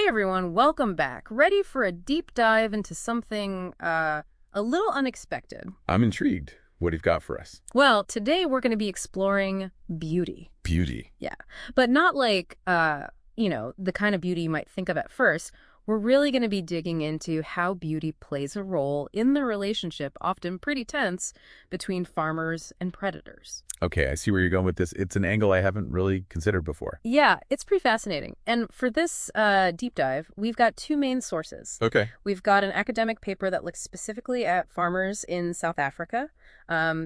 everyone, welcome back. Ready for a deep dive into something a little unexpected. I'm intrigued. What have you got for us? Well, today we're going to be exploring beauty. Beauty. Yeah, but not like, the kind of beauty you might think of at first. We're really going to be digging into how beauty plays a role in the relationship, often pretty tense, between farmers and predators. Okay, I see where you're going with this. It's an angle I haven't really considered before. Yeah, it's pretty fascinating. And for this deep dive, we've got two main sources. Okay. We've got an academic paper that looks specifically at farmers in South Africa.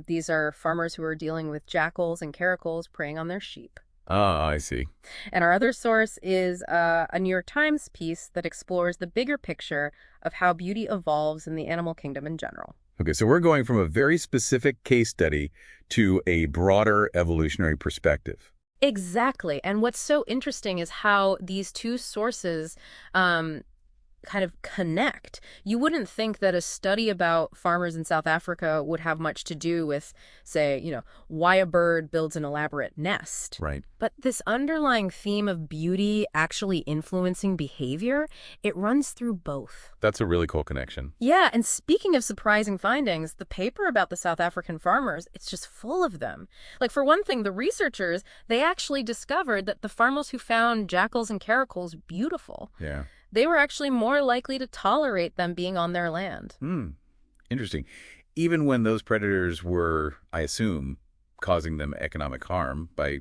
These are farmers who are dealing with jackals and caracals preying on their sheep. Ah, I see. And our other source is a New York Times piece that explores the bigger picture of how beauty evolves in the animal kingdom in general. Okay, so we're going from a very specific case study to a broader evolutionary perspective. Exactly. And what's so interesting is how these two sources kind of connect. You wouldn't think that a study about farmers in South Africa would have much to do with, say, why a bird builds an elaborate nest. Right. But this underlying theme of beauty actually influencing behavior, it runs through both. That's a really cool connection. Yeah, and speaking of surprising findings, the paper about the South African farmers, it's just full of them. Like, for one thing, the researchers, they actually discovered that the farmers who found jackals and caracals beautiful, Yeah. they were actually more likely to tolerate them being on their land. Interesting. Even when those predators were, I assume, causing them economic harm by,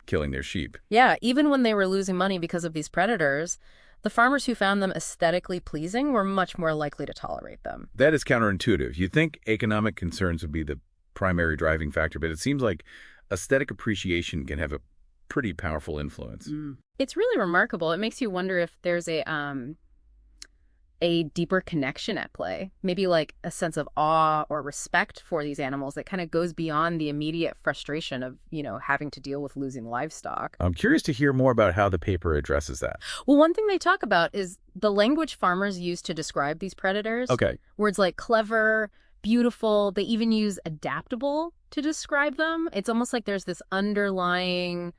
killing their sheep. Yeah, even when they were losing money because of these predators, the farmers who found them aesthetically pleasing were much more likely to tolerate them. That is counterintuitive. You'd think economic concerns would be the primary driving factor, but it seems like aesthetic appreciation can have a pretty powerful influence. It's really remarkable. It makes you wonder if there's a deeper connection at play, maybe like a sense of awe or respect for these animals that kind of goes beyond the immediate frustration of, having to deal with losing livestock. I'm curious to hear more about how the paper addresses that. Well, one thing they talk about is the language farmers use to describe these predators. Okay. Words like clever, beautiful, they even use adaptable to describe them. It's almost like there's this underlying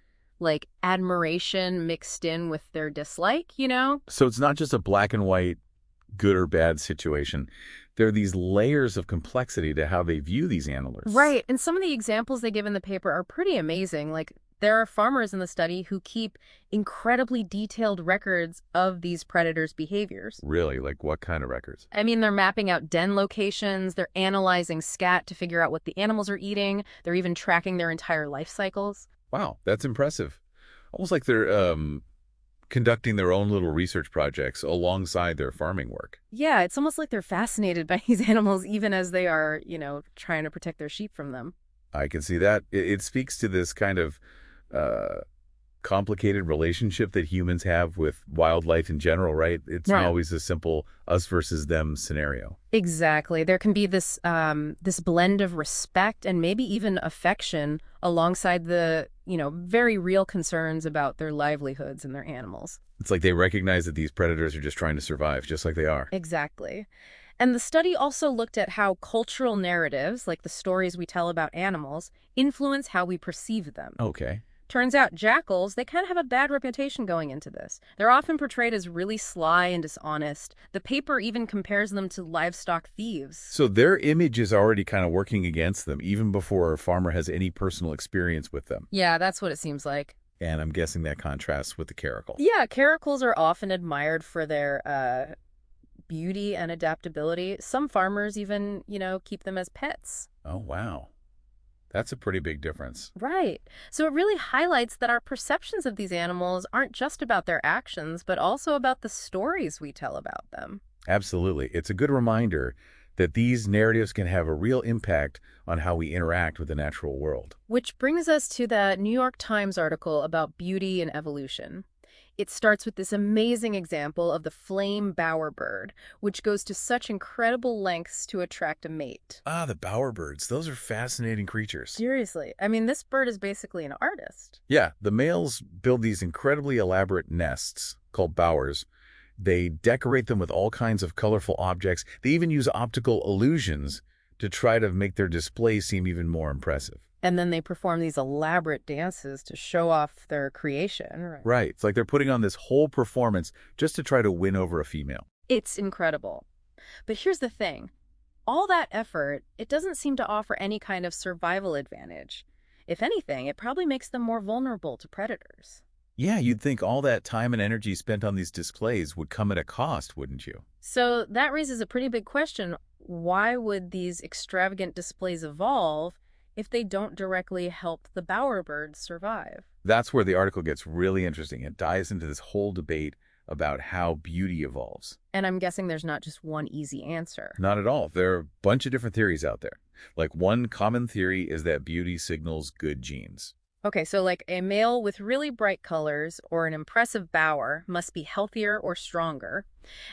admiration mixed in with their dislike, So it's not just a black and white good or bad situation. There are these layers of complexity to how they view these animals. Right. And some of the examples they give in the paper are pretty amazing. Like, there are farmers in the study who keep incredibly detailed records of these predators' behaviors. Really? Like what kind of records? I mean, they're mapping out den locations, they're analyzing scat to figure out what the animals are eating, they're even tracking their entire life cycles. Wow, that's impressive. Almost like they're conducting their own little research projects alongside their farming work. Yeah, it's almost like they're fascinated by these animals even as they are, trying to protect their sheep from them. I can see that. It speaks to this kind of complicated relationship that humans have with wildlife in general, right? It's not always a simple us versus them scenario. Exactly. There can be this this blend of respect and maybe even affection alongside the, very real concerns about their livelihoods and their animals. It's like they recognize that these predators are just trying to survive, just like they are. Exactly. And the study also looked at how cultural narratives, like the stories we tell about animals, influence how we perceive them. Okay. Turns out jackals, they kind of have a bad reputation going into this. They're often portrayed as really sly and dishonest. The paper even compares them to livestock thieves. So their image is already kind of working against them, even before a farmer has any personal experience with them. Yeah, that's what it seems like. And I'm guessing that contrasts with the caracal. Yeah, caracals are often admired for their beauty and adaptability. Some farmers even, keep them as pets. Oh, wow. That's a pretty big difference. Right. So it really highlights that our perceptions of these animals aren't just about their actions, but also about the stories we tell about them. Absolutely. It's a good reminder that these narratives can have a real impact on how we interact with the natural world. Which brings us to that New York Times article about beauty and evolution. It starts with this amazing example of the flame bowerbird, which goes to such incredible lengths to attract a mate. Ah, the bowerbirds. Those are fascinating creatures. Seriously. I mean, this bird is basically an artist. Yeah, the males build these incredibly elaborate nests called bowers. They decorate them with all kinds of colorful objects. They even use optical illusions to try to make their display seem even more impressive. And then they perform these elaborate dances to show off their creation. Right. Right. It's like they're putting on this whole performance just to try to win over a female. It's incredible. But here's the thing. All that effort, it doesn't seem to offer any kind of survival advantage. If anything, it probably makes them more vulnerable to predators. Yeah, you'd think all that time and energy spent on these displays would come at a cost, wouldn't you? So that raises a pretty big question. Why would these extravagant displays evolve if they don't directly help the bowerbirds survive? That's where the article gets really interesting. It dives into this whole debate about how beauty evolves. And I'm guessing there's not just one easy answer. Not at all. There are a bunch of different theories out there. Like one common theory is that beauty signals good genes. Okay, so like a male with really bright colors or an impressive bower must be healthier or stronger.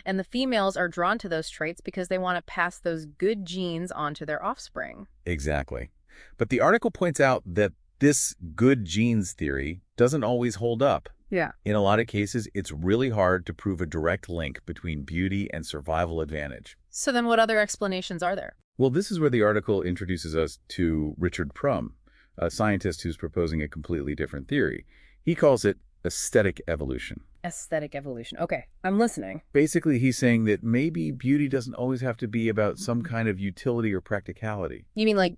And the females are drawn to those traits because they want to pass those good genes on to their offspring. Exactly. But the article points out that this good genes theory doesn't always hold up. Yeah. In a lot of cases, it's really hard to prove a direct link between beauty and survival advantage. So then what other explanations are there? Well, this is where the article introduces us to Richard Prum, a scientist who's proposing a completely different theory. He calls it aesthetic evolution. Aesthetic evolution. Okay, I'm listening. Basically, he's saying that maybe beauty doesn't always have to be about some kind of utility or practicality. You mean like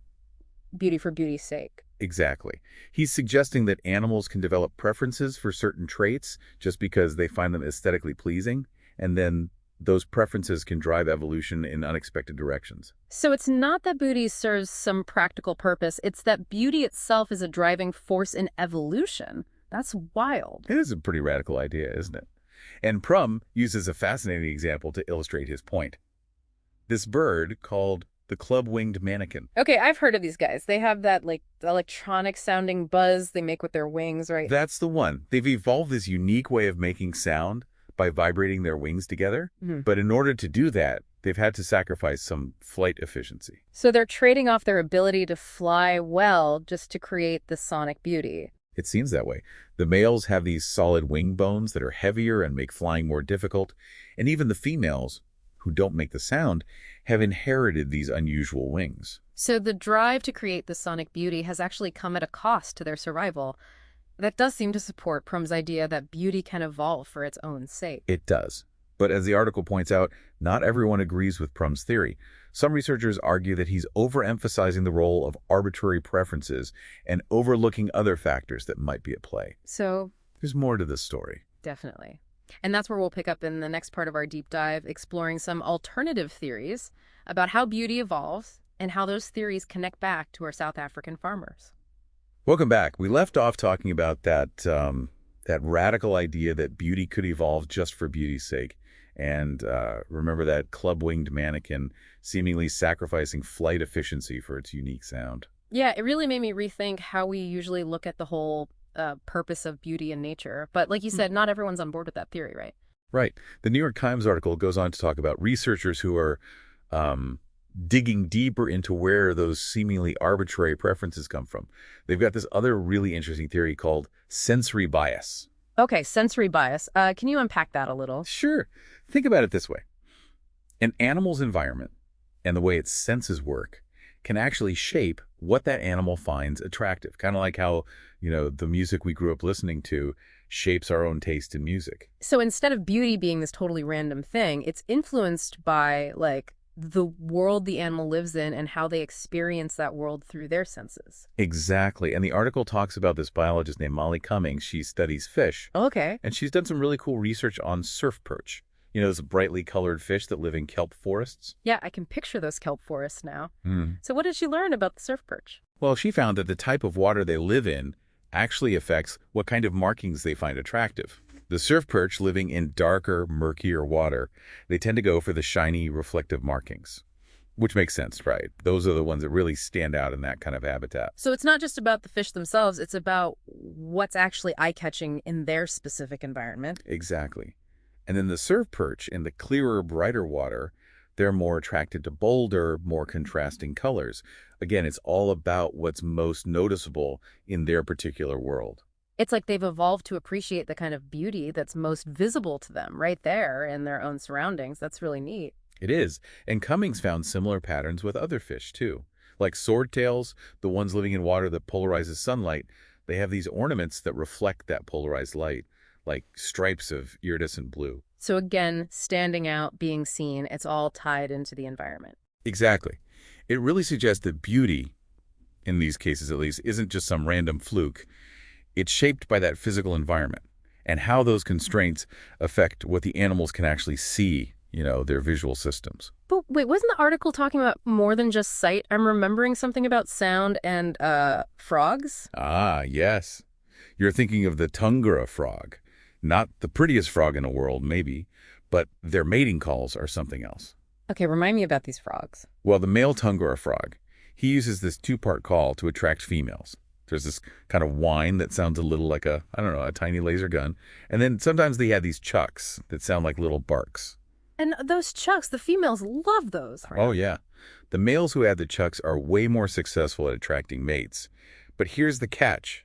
beauty for beauty's sake? Exactly. He's suggesting that animals can develop preferences for certain traits just because they find them aesthetically pleasing, and then those preferences can drive evolution in unexpected directions. So it's not that beauty serves some practical purpose, it's that beauty itself is a driving force in evolution. That's wild. It is a pretty radical idea, isn't it? And Prum uses a fascinating example to illustrate his point. This bird, called the club-winged manakin. Okay, I've heard of these guys. They have that like electronic sounding buzz they make with their wings, right? That's the one. They've evolved this unique way of making sound by vibrating their wings together. But in order to do that, they've had to sacrifice some flight efficiency. So they're trading off their ability to fly well just to create the sonic beauty. It seems that way. The males have these solid wing bones that are heavier and make flying more difficult. And even the females, who don't make the sound, have inherited these unusual wings. So the drive to create the sonic beauty has actually come at a cost to their survival. That does seem to support Prum's idea that beauty can evolve for its own sake. It does. But as the article points out, not everyone agrees with Prum's theory. Some researchers argue that he's overemphasizing the role of arbitrary preferences and overlooking other factors that might be at play. So There's more to this story. definitely. And that's where we'll pick up in the next part of our deep dive, exploring some alternative theories about how beauty evolves and how those theories connect back to our South African farmers. Welcome back. We left off talking about that radical idea that beauty could evolve just for beauty's sake. And remember that club-winged manakin seemingly sacrificing flight efficiency for its unique sound. Yeah, it really made me rethink how we usually look at the whole purpose of beauty in nature. But like you said, not everyone's on board with that theory, right? Right. The New York Times article goes on to talk about researchers who are digging deeper into where those seemingly arbitrary preferences come from. They've got this other really interesting theory called sensory bias. Okay, sensory bias. Can you unpack that a little? Sure. Think about it this way. An animal's environment and the way its senses work can actually shape what that animal finds attractive. Kind of like how, the music we grew up listening to shapes our own taste in music. So instead of beauty being this totally random thing, it's influenced by, like, the world the animal lives in and how they experience that world through their senses. Exactly. And the article talks about this biologist named Molly Cummings. She studies fish. Okay. And she's done some really cool research on surf perch. Those brightly colored fish that live in kelp forests. Yeah, I can picture those kelp forests now. Mm. So what did she learn about the surf perch? Well, she found that the type of water they live in actually affects what kind of markings they find attractive. The surf perch living in darker, murkier water, they tend to go for the shiny, reflective markings. Which makes sense, right? Those are the ones that really stand out in that kind of habitat. So it's not just about the fish themselves, it's about what's actually eye-catching in their specific environment. Exactly. And then the surf perch in the clearer, brighter water, they're more attracted to bolder, more contrasting colors. Again, it's all about what's most noticeable in their particular world. It's like they've evolved to appreciate the kind of beauty that's most visible to them right there in their own surroundings. That's really neat. It is. And Cummings found similar patterns with other fish, too. Like swordtails, the ones living in water that polarizes sunlight, they have these ornaments that reflect that polarized light, like stripes of iridescent blue. So again, standing out, being seen, it's all tied into the environment. Exactly. It really suggests that beauty, in these cases at least, isn't just some random fluke. It's shaped by that physical environment and how those constraints affect what the animals can actually see, their visual systems. But wait, wasn't the article talking about more than just sight? I'm remembering something about sound and frogs. Ah, yes. You're thinking of the tundra frog. Not the prettiest frog in the world, maybe, but their mating calls are something else. Okay, remind me about these frogs. Well, the male tundra frog, he uses this two-part call to attract females. There's this kind of whine that sounds a little like a tiny laser gun. And then sometimes they have these chucks that sound like little barks. And those chucks, the females love those. Oh, yeah. The males who add the chucks are way more successful at attracting mates. But here's the catch.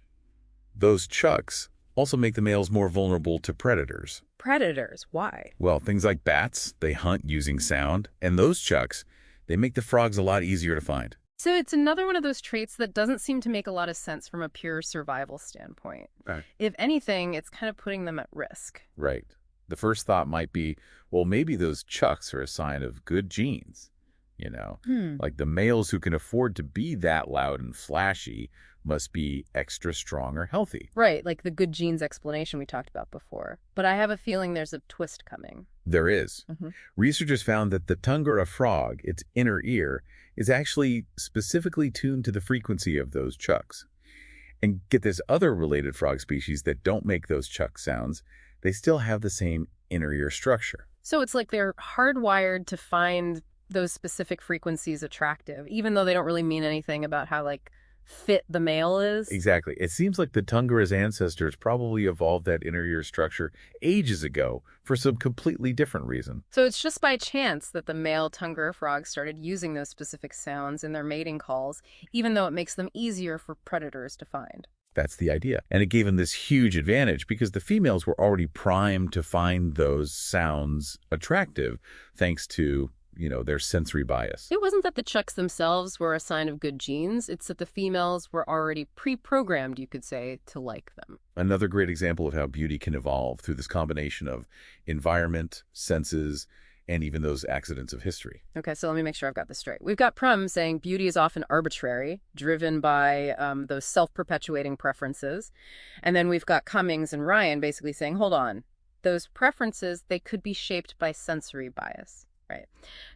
Those chucks also make the males more vulnerable to predators. Predators? Why? Well, things like bats, they hunt using sound. And those chucks, they make the frogs a lot easier to find. So it's another one of those traits that doesn't seem to make a lot of sense from a pure survival standpoint. Right. If anything, it's kind of putting them at risk. Right. The first thought might be, well, maybe those chucks are a sign of good genes. Like the males who can afford to be that loud and flashy must be extra strong or healthy. Right, like the good genes explanation we talked about before. But I have a feeling there's a twist coming. There is. Mm-hmm. Researchers found that the tundra frog, its inner ear, is actually specifically tuned to the frequency of those chucks. And get this, other related frog species that don't make those chuck sounds, they still have the same inner ear structure. So it's like they're hardwired to find those specific frequencies attractive, even though they don't really mean anything about how, fit the male is. Exactly. It seems like the tundra's ancestors probably evolved that inner ear structure ages ago for some completely different reason. So it's just by chance that the male tundra frogs started using those specific sounds in their mating calls, even though it makes them easier for predators to find. That's the idea. And it gave them this huge advantage because the females were already primed to find those sounds attractive thanks to their sensory bias. It wasn't that the chucks themselves were a sign of good genes. It's that the females were already pre-programmed, you could say, to like them. Another great example of how beauty can evolve through this combination of environment, senses, and even those accidents of history. Okay, so let me make sure I've got this straight. We've got Prum saying beauty is often arbitrary, driven by those self-perpetuating preferences. And then we've got Cummings and Ryan basically saying, hold on, those preferences, they could be shaped by sensory bias. Right.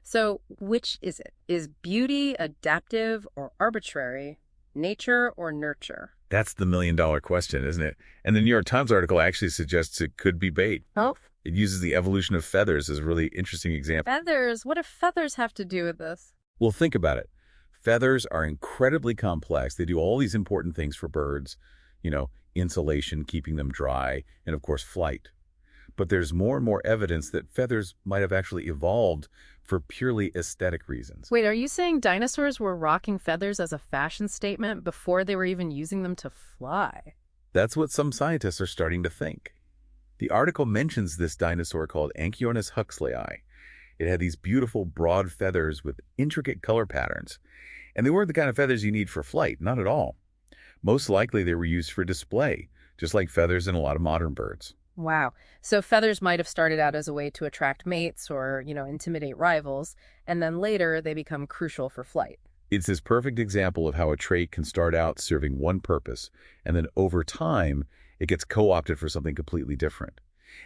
So which is it? Is beauty adaptive or arbitrary, nature or nurture? That's the million-dollar question, isn't it? And the New York Times article actually suggests it could be bait. Oh. It uses the evolution of feathers as a really interesting example. Feathers? What do feathers have to do with this? Well, think about it. Feathers are incredibly complex. They do all these important things for birds, insulation, keeping them dry, and of course, flight. But there's more and more evidence that feathers might have actually evolved for purely aesthetic reasons. Wait, are you saying dinosaurs were rocking feathers as a fashion statement before they were even using them to fly? That's what some scientists are starting to think. The article mentions this dinosaur called Anchiornis huxleyi. It had these beautiful broad feathers with intricate color patterns. And they weren't the kind of feathers you need for flight, not at all. Most likely they were used for display, just like feathers in a lot of modern birds. Wow. So feathers might have started out as a way to attract mates or, intimidate rivals, and then later they become crucial for flight. It's this perfect example of how a trait can start out serving one purpose, and then over time, it gets co-opted for something completely different.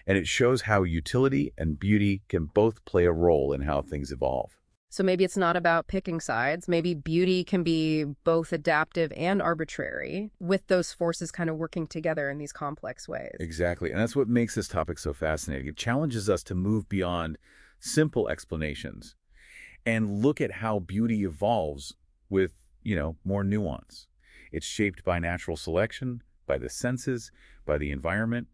And it shows how utility and beauty can both play a role in how things evolve. So maybe it's not about picking sides. Maybe beauty can be both adaptive and arbitrary, with those forces kind of working together in these complex ways. Exactly. And that's what makes this topic so fascinating. It challenges us to move beyond simple explanations and look at how beauty evolves with, more nuance. It's shaped by natural selection, by the senses, by the environment,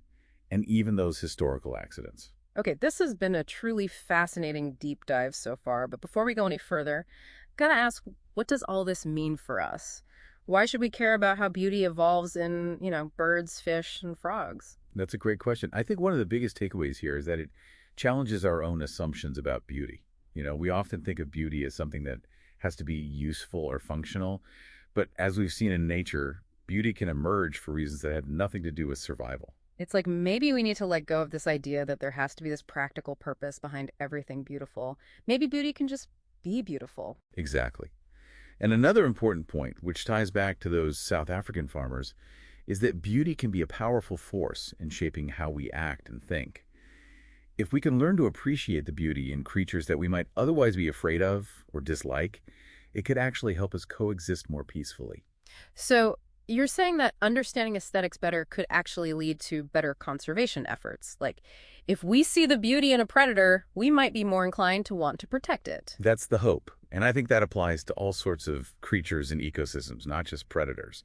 and even those historical accidents. Okay, this has been a truly fascinating deep dive so far, but before we go any further, I've got to ask, what does all this mean for us? Why should we care about how beauty evolves in, birds, fish, and frogs? That's a great question. I think one of the biggest takeaways here is that it challenges our own assumptions about beauty. We often think of beauty as something that has to be useful or functional. But as we've seen in nature, beauty can emerge for reasons that have nothing to do with survival. It's like maybe we need to let go of this idea that there has to be this practical purpose behind everything beautiful. Maybe beauty can just be beautiful. Exactly. And another important point, which ties back to those South African farmers, is that beauty can be a powerful force in shaping how we act and think. If we can learn to appreciate the beauty in creatures that we might otherwise be afraid of or dislike, it could actually help us coexist more peacefully. So you're saying that understanding aesthetics better could actually lead to better conservation efforts. Like, if we see the beauty in a predator, we might be more inclined to want to protect it. That's the hope, and I think that applies to all sorts of creatures and ecosystems, not just predators.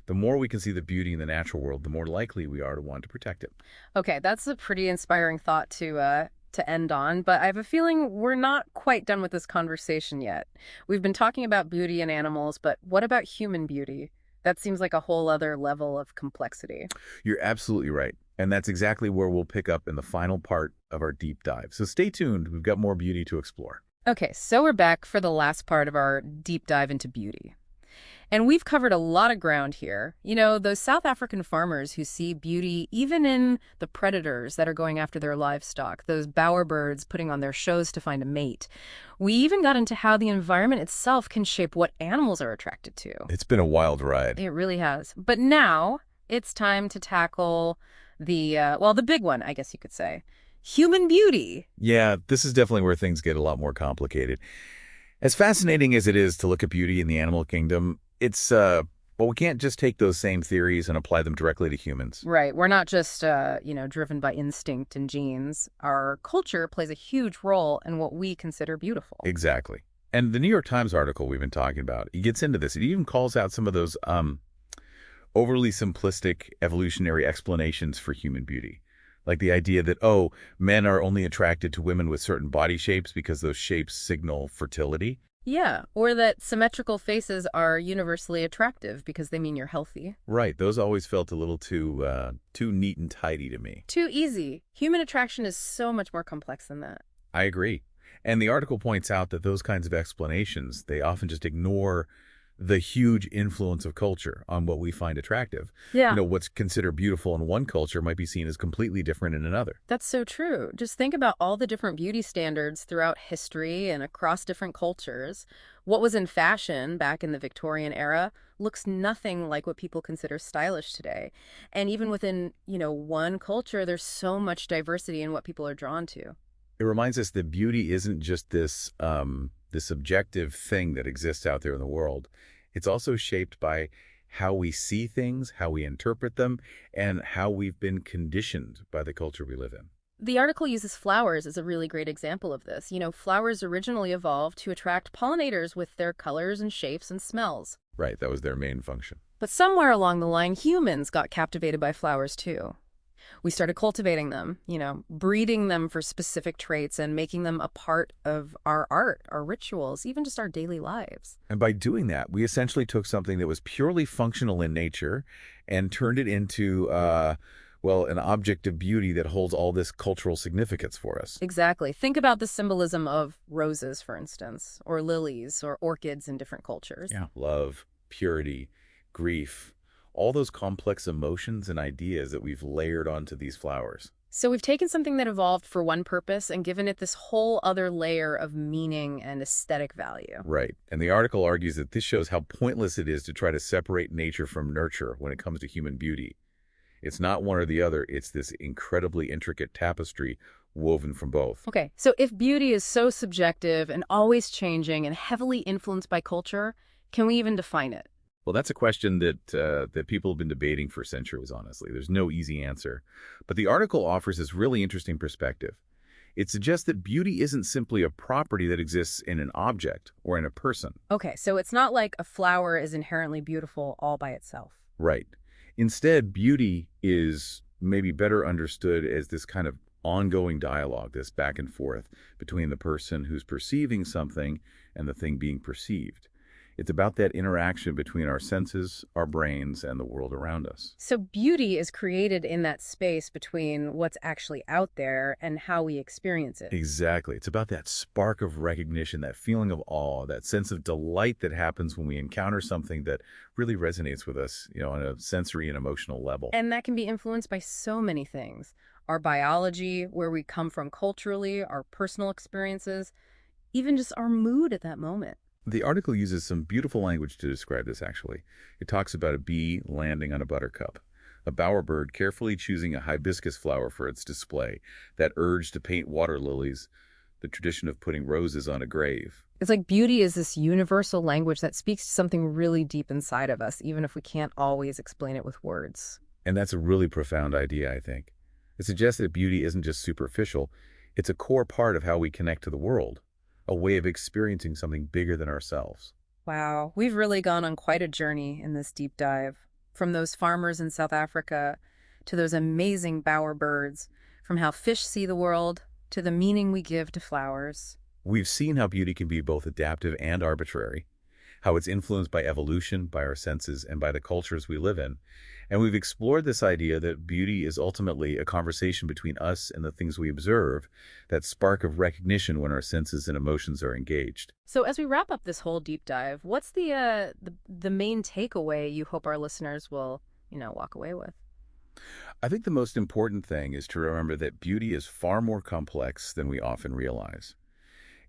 The more we can see the beauty in the natural world, the more likely we are to want to protect it. Okay, that's a pretty inspiring thought to end on, but I have a feeling we're not quite done with this conversation yet. We've been talking about beauty in animals, but what about human beauty? That seems like a whole other level of complexity. You're absolutely right, and that's exactly where we'll pick up in the final part of our deep dive. So stay tuned, we've got more beauty to explore. Okay, so we're back for the last part of our deep dive into beauty. And we've covered a lot of ground here. You know, those South African farmers who see beauty even in the predators that are going after their livestock, those bowerbirds putting on their shows to find a mate. We even got into how the environment itself can shape what animals are attracted to. It's been a wild ride. It really has. But now it's time to tackle the big one, I guess you could say. Human beauty. Yeah, this is definitely where things get a lot more complicated. As fascinating as it is to look at beauty in the animal kingdom, but we can't just take those same theories and apply them directly to humans. Right. We're not just, driven by instinct and genes. Our culture plays a huge role in what we consider beautiful. Exactly. And the New York Times article we've been talking about, it gets into this. It even calls out some of those overly simplistic evolutionary explanations for human beauty. Like the idea that, oh, men are only attracted to women with certain body shapes because those shapes signal fertility. Yeah, or that symmetrical faces are universally attractive because they mean you're healthy. Right. Those always felt a little too neat and tidy to me. Too easy. Human attraction is so much more complex than that. I agree. And the article points out that those kinds of explanations, they often just ignore the huge influence of culture on what we find attractive. Yeah. You know, what's considered beautiful in one culture might be seen as completely different in another. That's so true. Just think about all the different beauty standards throughout history and across different cultures. What was in fashion back in the Victorian era looks nothing like what people consider stylish today. And even within, one culture, there's so much diversity in what people are drawn to. It reminds us that beauty isn't just this objective thing that exists out there in the world. It's also shaped by how we see things, how we interpret them, and how we've been conditioned by the culture we live in. The article uses flowers as a really great example of this. Flowers originally evolved to attract pollinators with their colors and shapes and smells. Right, that was their main function. But somewhere along the line, humans got captivated by flowers too. We started cultivating them, breeding them for specific traits and making them a part of our art, our rituals, even just our daily lives. And by doing that, we essentially took something that was purely functional in nature and turned it into, an object of beauty that holds all this cultural significance for us. Exactly. Think about the symbolism of roses, for instance, or lilies or orchids in different cultures. Yeah. Love, purity, grief, all those complex emotions and ideas that we've layered onto these flowers. So we've taken something that evolved for one purpose and given it this whole other layer of meaning and aesthetic value. Right. And the article argues that this shows how pointless it is to try to separate nature from nurture when it comes to human beauty. It's not one or the other. It's this incredibly intricate tapestry woven from both. Okay, so if beauty is so subjective and always changing and heavily influenced by culture, can we even define it? Well, that's a question that people have been debating for centuries, honestly. There's no easy answer. But the article offers this really interesting perspective. It suggests that beauty isn't simply a property that exists in an object or in a person. Okay, so it's not like a flower is inherently beautiful all by itself. Right. Instead, beauty is maybe better understood as this kind of ongoing dialogue, this back and forth between the person who's perceiving something and the thing being perceived. It's about that interaction between our senses, our brains, and the world around us. So beauty is created in that space between what's actually out there and how we experience it. Exactly. It's about that spark of recognition, that feeling of awe, that sense of delight that happens when we encounter something that really resonates with us, on a sensory and emotional level. And that can be influenced by so many things. Our biology, where we come from culturally, our personal experiences, even just our mood at that moment. The article uses some beautiful language to describe this, actually. It talks about a bee landing on a buttercup, a bowerbird carefully choosing a hibiscus flower for its display, that urge to paint water lilies, the tradition of putting roses on a grave. It's like beauty is this universal language that speaks to something really deep inside of us, even if we can't always explain it with words. And that's a really profound idea, I think. It suggests that beauty isn't just superficial, it's a core part of how we connect to the world, a way of experiencing something bigger than ourselves. Wow, we've really gone on quite a journey in this deep dive. From those farmers in South Africa to those amazing bowerbirds, from how fish see the world to the meaning we give to flowers. We've seen how beauty can be both adaptive and arbitrary, how it's influenced by evolution, by our senses, and by the cultures we live in. And we've explored this idea that beauty is ultimately a conversation between us and the things we observe, that spark of recognition when our senses and emotions are engaged. So as we wrap up this whole deep dive, what's the main takeaway you hope our listeners will, walk away with? I think the most important thing is to remember that beauty is far more complex than we often realize.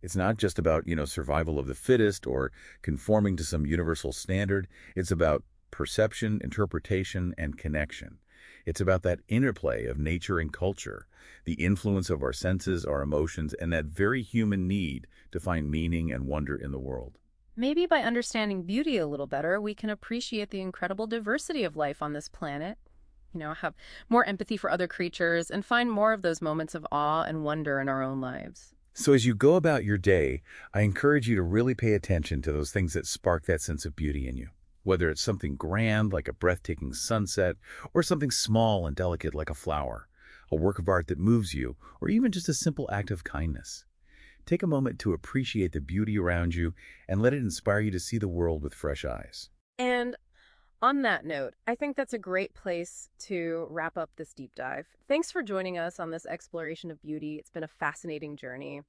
It's not just about, survival of the fittest or conforming to some universal standard. It's about perception, interpretation, and connection. It's about that interplay of nature and culture, the influence of our senses, our emotions, and that very human need to find meaning and wonder in the world. Maybe by understanding beauty a little better, we can appreciate the incredible diversity of life on this planet, have more empathy for other creatures, and find more of those moments of awe and wonder in our own lives. So as you go about your day, I encourage you to really pay attention to those things that spark that sense of beauty in you. Whether it's something grand like a breathtaking sunset, or something small and delicate like a flower, a work of art that moves you, or even just a simple act of kindness. Take a moment to appreciate the beauty around you and let it inspire you to see the world with fresh eyes. And on that note, I think that's a great place to wrap up this deep dive. Thanks for joining us on this exploration of beauty. It's been a fascinating journey.